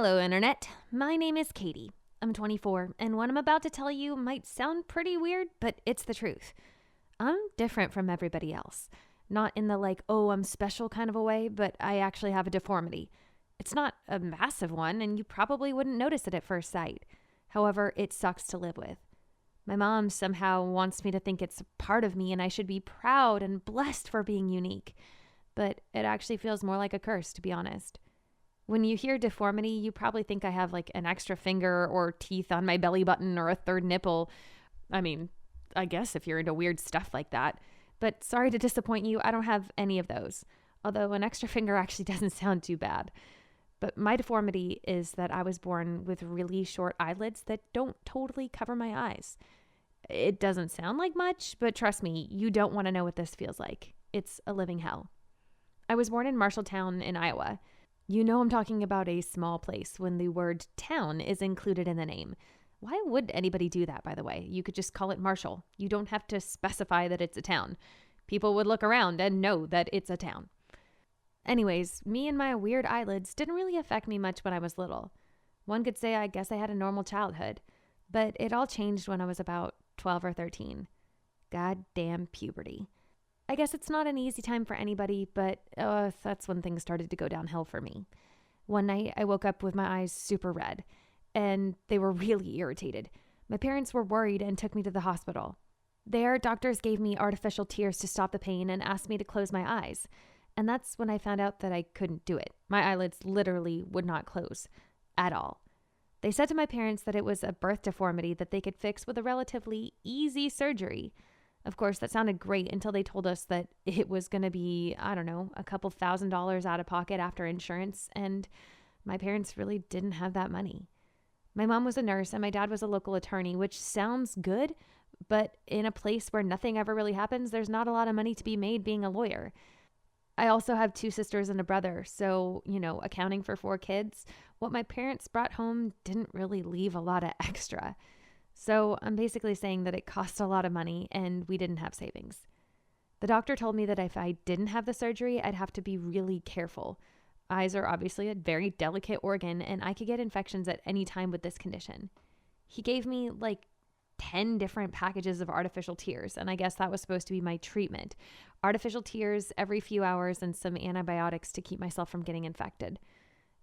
Hello, Internet. My name is Katie. I'm 24, and what I'm about to tell you might sound pretty weird, but it's the truth. I'm different from everybody else. Not in the I'm special kind of a way, but I actually have a deformity. It's not a massive one, and you probably wouldn't notice it at first sight. However, it sucks to live with. My mom somehow wants me to think it's part of me and I should be proud and blessed for being unique. But it actually feels more like a curse, to be honest. When you hear deformity, you probably think I have an extra finger or teeth on my belly button or a third nipple. I mean, I guess if you're into weird stuff like that. But sorry to disappoint you, I don't have any of those. Although an extra finger actually doesn't sound too bad. But my deformity is that I was born with really short eyelids that don't totally cover my eyes. It doesn't sound like much, but trust me, you don't want to know what this feels like. It's a living hell. I was born in Marshalltown in Iowa. You know I'm talking about a small place when the word town is included in the name. Why would anybody do that, by the way? You could just call it Marshall. You don't have to specify that it's a town. People would look around and know that it's a town. Anyways, me and my weird eyelids didn't really affect me much when I was little. One could say I guess I had a normal childhood, but it all changed when I was about 12 or 13. Goddamn puberty. I guess it's not an easy time for anybody, but that's when things started to go downhill for me. One night, I woke up with my eyes super red, and they were really irritated. My parents were worried and took me to the hospital. There, doctors gave me artificial tears to stop the pain and asked me to close my eyes. And that's when I found out that I couldn't do it. My eyelids literally would not close at all. They said to my parents that it was a birth deformity that they could fix with a relatively easy surgery. Of course, that sounded great until they told us that it was going to be, a couple $1,000s out of pocket after insurance, and my parents really didn't have that money. My mom was a nurse and my dad was a local attorney, which sounds good, but in a place where nothing ever really happens, there's not a lot of money to be made being a lawyer. I also have 2 sisters and a brother, so, accounting for 4 kids, what my parents brought home didn't really leave a lot of extra. So I'm basically saying that it cost a lot of money and we didn't have savings. The doctor told me that if I didn't have the surgery, I'd have to be really careful. Eyes are obviously a very delicate organ and I could get infections at any time with this condition. He gave me 10 different packages of artificial tears, and I guess that was supposed to be my treatment. Artificial tears every few hours and some antibiotics to keep myself from getting infected.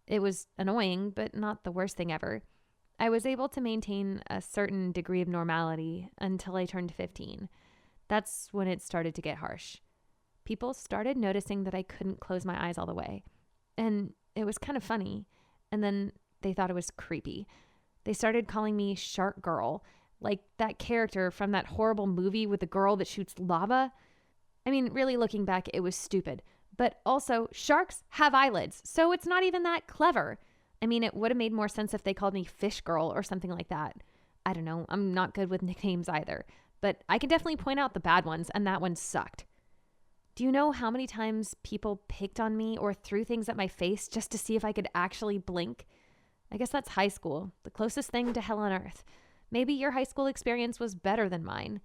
It was annoying, but not the worst thing ever. I was able to maintain a certain degree of normality until I turned 15. That's when it started to get harsh. People started noticing that I couldn't close my eyes all the way. And it was kind of funny. And then they thought it was creepy. They started calling me Shark Girl, like that character from that horrible movie with the girl that shoots lava. I mean, really looking back, it was stupid. But also, sharks have eyelids, so it's not even that clever. I mean, it would have made more sense if they called me Fish Girl or something like that. I don't know. I'm not good with nicknames either. But I can definitely point out the bad ones, and that one sucked. Do you know how many times people picked on me or threw things at my face just to see if I could actually blink? I guess that's high school, the closest thing to hell on earth. Maybe your high school experience was better than mine.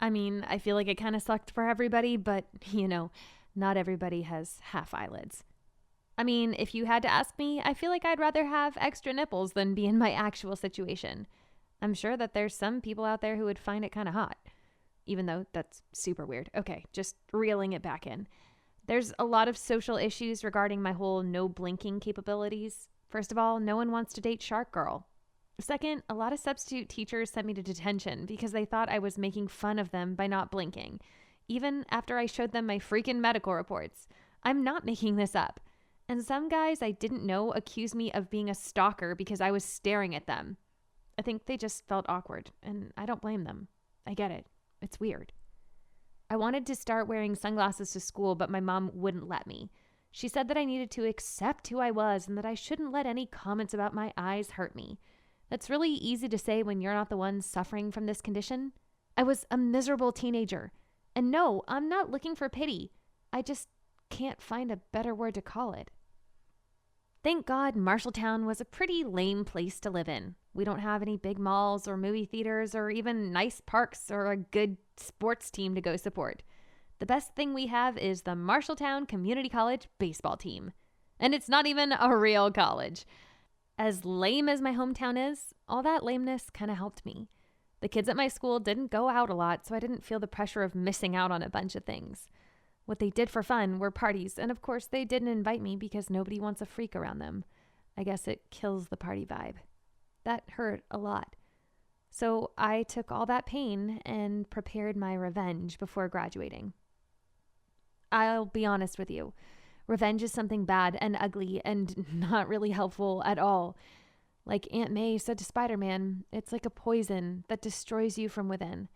I mean, I feel like it kind of sucked for everybody, but, not everybody has half eyelids. I mean, if you had to ask me, I feel like I'd rather have extra nipples than be in my actual situation. I'm sure that there's some people out there who would find it kind of hot, even though that's super weird. Okay, just reeling it back in. There's a lot of social issues regarding my whole no blinking capabilities. First of all, no one wants to date Shark Girl. Second, a lot of substitute teachers sent me to detention because they thought I was making fun of them by not blinking, even after I showed them my freaking medical reports. I'm not making this up. And some guys I didn't know accused me of being a stalker because I was staring at them. I think they just felt awkward, and I don't blame them. I get it. It's weird. I wanted to start wearing sunglasses to school, but my mom wouldn't let me. She said that I needed to accept who I was and that I shouldn't let any comments about my eyes hurt me. That's really easy to say when you're not the one suffering from this condition. I was a miserable teenager. And no, I'm not looking for pity. I just can't find a better word to call it. Thank God Marshalltown was a pretty lame place to live in. We don't have any big malls or movie theaters or even nice parks or a good sports team to go support. The best thing we have is the Marshalltown Community College baseball team. And it's not even a real college. As lame as my hometown is, all that lameness kind of helped me. The kids at my school didn't go out a lot, so I didn't feel the pressure of missing out on a bunch of things. What they did for fun were parties, and of course they didn't invite me because nobody wants a freak around them. I guess it kills the party vibe. That hurt a lot. So I took all that pain and prepared my revenge before graduating. I'll be honest with you. Revenge is something bad and ugly and not really helpful at all. Like Aunt May said to Spider-Man, it's like a poison that destroys you from within.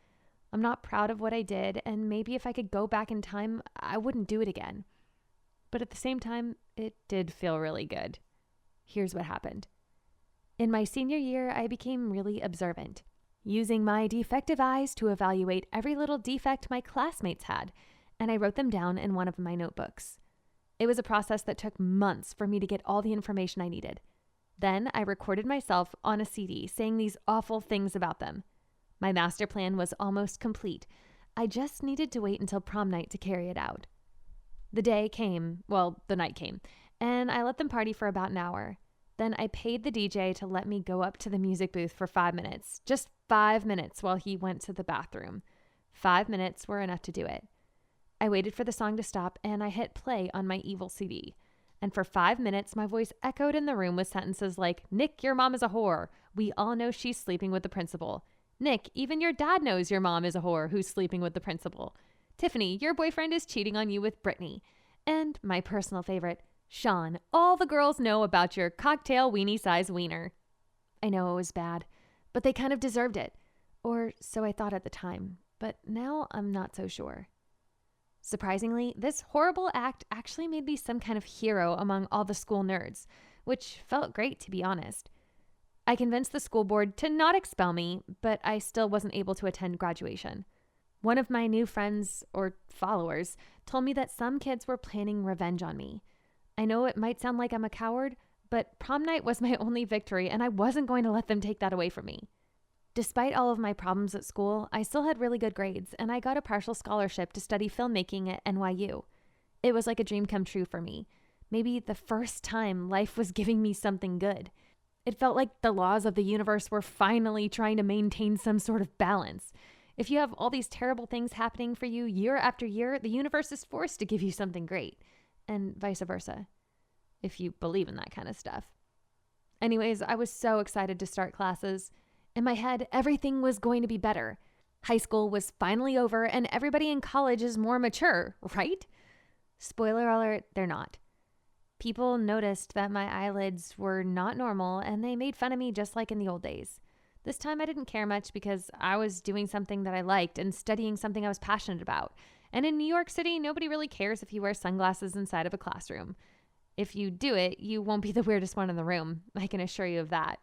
I'm not proud of what I did, and maybe if I could go back in time, I wouldn't do it again. But at the same time, it did feel really good. Here's what happened. In my senior year, I became really observant, using my defective eyes to evaluate every little defect my classmates had, and I wrote them down in one of my notebooks. It was a process that took months for me to get all the information I needed. Then I recorded myself on a CD saying these awful things about them. My master plan was almost complete. I just needed to wait until prom night to carry it out. The night came, and I let them party for about an hour. Then I paid the DJ to let me go up to the music booth for 5 minutes, just 5 minutes while he went to the bathroom. 5 minutes were enough to do it. I waited for the song to stop, and I hit play on my evil CD. And for 5 minutes, my voice echoed in the room with sentences like, Nick, your mom is a whore. We all know she's sleeping with the principal. Nick, even your dad knows your mom is a whore who's sleeping with the principal. Tiffany, your boyfriend is cheating on you with Brittany. And my personal favorite, Sean, all the girls know about your cocktail weenie-size wiener. I know it was bad, but they kind of deserved it. Or so I thought at the time, but now I'm not so sure. Surprisingly, this horrible act actually made me some kind of hero among all the school nerds, which felt great, to be honest. I convinced the school board to not expel me, but I still wasn't able to attend graduation. One of my new friends, or followers, told me that some kids were planning revenge on me. I know it might sound like I'm a coward, but prom night was my only victory, and I wasn't going to let them take that away from me. Despite all of my problems at school, I still had really good grades, and I got a partial scholarship to study filmmaking at NYU. It was like a dream come true for me. Maybe the first time life was giving me something good. It felt like the laws of the universe were finally trying to maintain some sort of balance. If you have all these terrible things happening for you year after year, the universe is forced to give you something great, and vice versa, if you believe in that kind of stuff. Anyways, I was so excited to start classes. In my head, everything was going to be better. High school was finally over, and everybody in college is more mature, right? Spoiler alert, they're not. People noticed that my eyelids were not normal, and they made fun of me just like in the old days. This time I didn't care much because I was doing something that I liked and studying something I was passionate about. And in New York City, nobody really cares if you wear sunglasses inside of a classroom. If you do it, you won't be the weirdest one in the room. I can assure you of that.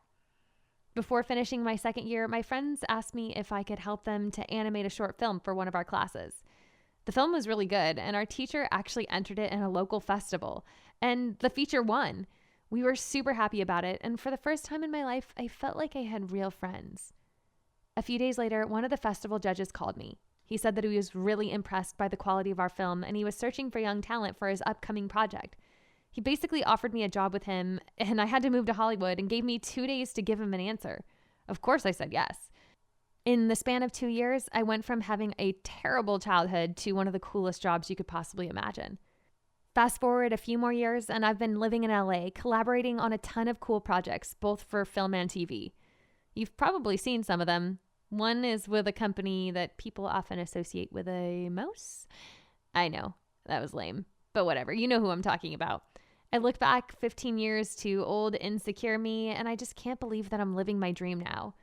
Before finishing my second year, my friends asked me if I could help them to animate a short film for one of our classes. The film was really good, and our teacher actually entered it in a local festival, and the feature won. We were super happy about it, and for the first time in my life, I felt like I had real friends. A few days later, one of the festival judges called me. He said that he was really impressed by the quality of our film, and he was searching for young talent for his upcoming project. He basically offered me a job with him, and I had to move to Hollywood and gave me 2 days to give him an answer. Of course I said yes. In the span of 2 years, I went from having a terrible childhood to one of the coolest jobs you could possibly imagine. Fast forward a few more years, and I've been living in LA, collaborating on a ton of cool projects, both for film and TV. You've probably seen some of them. One is with a company that people often associate with a mouse. I know, that was lame, but whatever, you know who I'm talking about. I look back 15 years to old, insecure me, and I just can't believe that I'm living my dream now.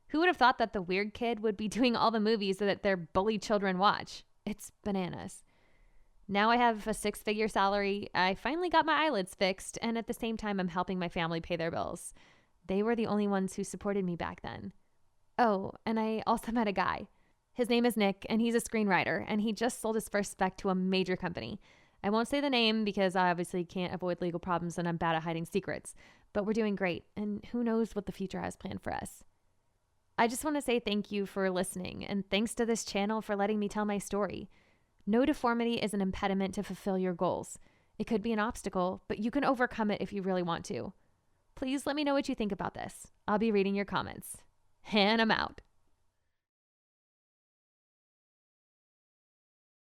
Who would have thought that the weird kid would be doing all the movies that their bully children watch? It's bananas. Now I have a 6-figure salary, I finally got my eyelids fixed, and at the same time I'm helping my family pay their bills. They were the only ones who supported me back then. Oh, and I also met a guy. His name is Nick, and he's a screenwriter, and he just sold his first spec to a major company. I won't say the name because I obviously can't avoid legal problems and I'm bad at hiding secrets, but we're doing great, and who knows what the future has planned for us. I just want to say thank you for listening, and thanks to this channel for letting me tell my story. No deformity is an impediment to fulfill your goals. It could be an obstacle, but you can overcome it if you really want to. Please let me know what you think about this. I'll be reading your comments. And I'm out.